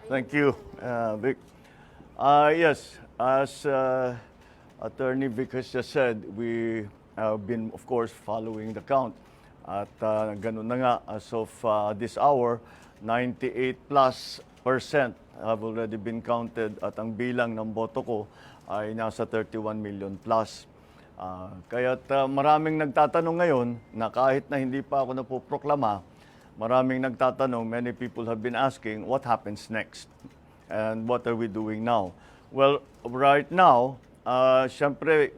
Thank you, Vic. Yes, as Attorney Vic has just said, we have been, of course, following the count. At ganun na nga, as of this hour, 98 plus percent have already been counted at ang bilang ng boto ko ay nasa 31 million plus. Kaya't maraming nagtatanong ngayon na kahit na hindi pa ako napoproklama, maraming nagtatanong, many people have been asking, what happens next? And what are we doing now? Well, right now, syempre,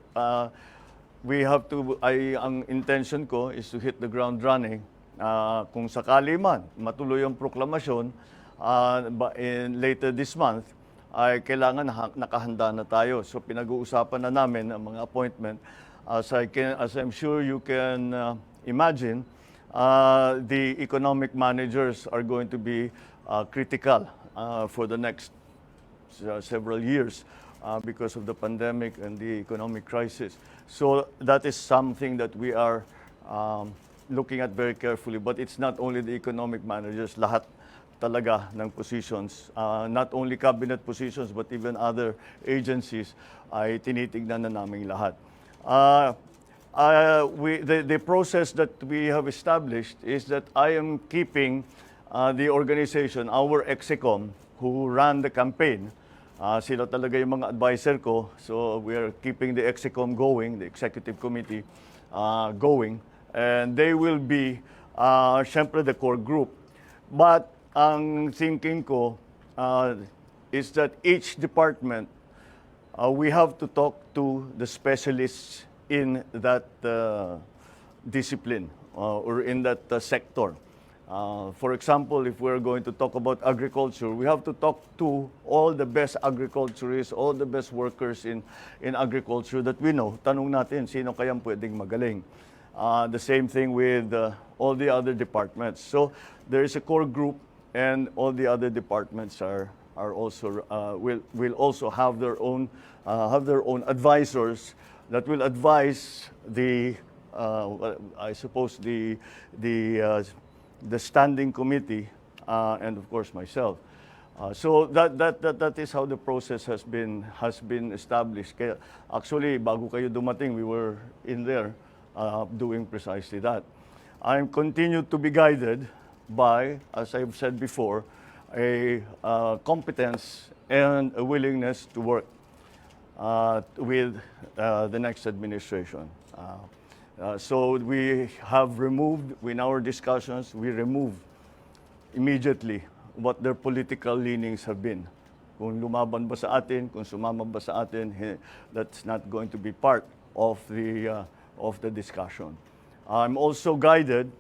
we have to, ang intention ko is to hit the ground running. Kung sakali man, matuloy ang proklamasyon later this month, ay kailangan nakahanda na tayo. So pinag-uusapan na namin ang mga appointment. As I'm sure you can imagine, the economic managers are going to be critical for the next several years because of the pandemic and the economic crisis. So that is something that we are looking at very carefully. But it's not only the economic managers, lahat talaga ng positions, not only cabinet positions but even other agencies ay tinitignan na namin lahat. The process that we have established is that I am keeping the organization, our EXECOM, who ran the campaign. Sila talaga yung mga advisor ko. So we are keeping the EXECOM going, the executive committee going. And they will be, syempre, the core group. But ang thinking ko is that each department, we have to talk to the specialists in that discipline or in that sector. For example, if we're going to talk about agriculture, we have to talk to all the best agriculturists, all the best workers in agriculture that we know. Tanong natin, sino kayang pwedeng magaling? The same thing with all the other departments. So there is a core group, and all the other departments are also will also have their own advisors that will advise the I suppose the standing committee and of course myself. So that is how the process has been established. Kaya, actually, bago kayo dumating, we were in there doing precisely that. I'm continued to be guided by, as I've said before, a competence and a willingness to work with the next administration. So we have removed, in our discussions, we remove immediately what their political leanings have been. Kung lumaban ba sa atin, kung sumama ba sa atin, that's not going to be part of the discussion. I'm also guided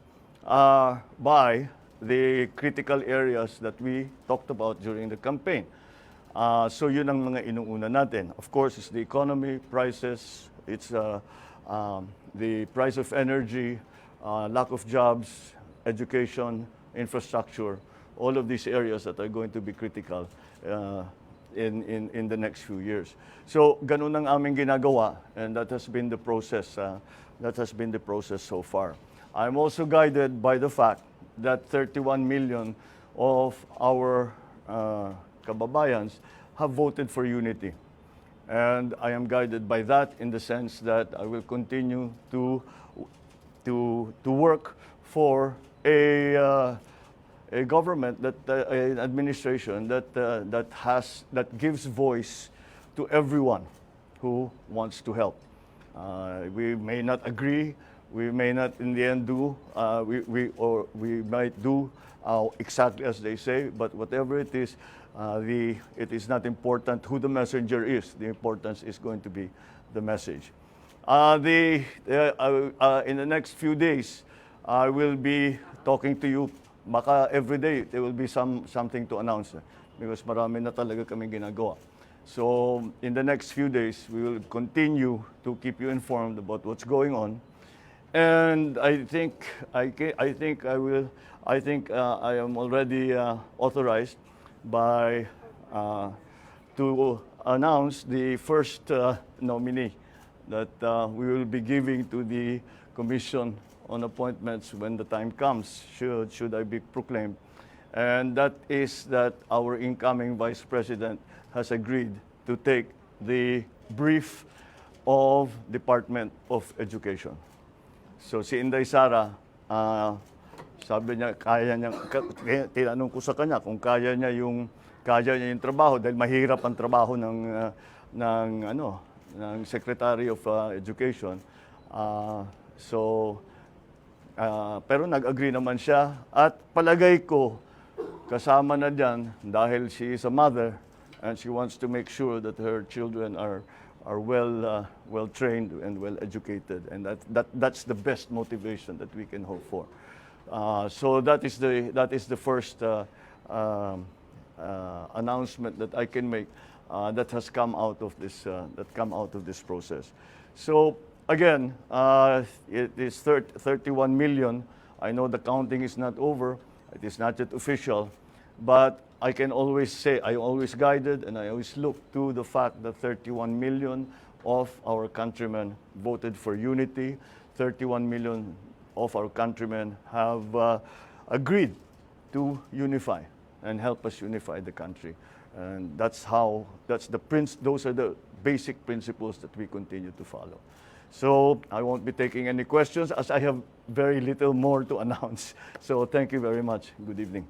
by the critical areas that we talked about during the campaign. So yun ang mga inuuna natin. Of course, it's the economy, prices, it's the price of energy, lack of jobs, education, infrastructure, all of these areas that are going to be critical in the next few years. So ganun ang aming ginagawa, and that has been the process. That has been the process so far. I'm also guided by the fact that 31 million of our kababayans have voted for unity. And I am guided by that in the sense that I will continue to work for a government, an administration that gives voice to everyone who wants to help. We may not agree. We may not, in the end, do. We might do exactly as they say. But whatever it is, it is not important who the messenger is. The importance is going to be the message. In the next few days, I will be talking to you. Baka every day there will be something to announce because marami na talaga kaming ginagawa. So in the next few days, we will continue to keep you informed about what's going on. And I think I am already authorized by to announce the first nominee that we will be giving to the Commission on Appointments when the time comes, should I be proclaimed. and that is that our incoming Vice President has agreed to take the brief of Department of Education. So si Inday Sara, sabi niya tinanong ko sa kanya kung kaya niya yung trabaho dahil mahirap ang trabaho ng Secretary of Education. Pero nag-agree naman siya at palagay ko kasama na diyan dahil she is a mother and she wants to make sure that her children are well trained and well educated, and that's the best motivation that we can hope for. So that is the first announcement that I can make that has come out of this process. So again, it is 31 million. I know the counting is not over. It is not yet official, but I can always say, I always guided and I always look to the fact that 31 million of our countrymen voted for unity. 31 million of our countrymen have agreed to unify and help us unify the country. And those are the basic principles that we continue to follow. So I won't be taking any questions as I have very little more to announce. So thank you very much. Good evening.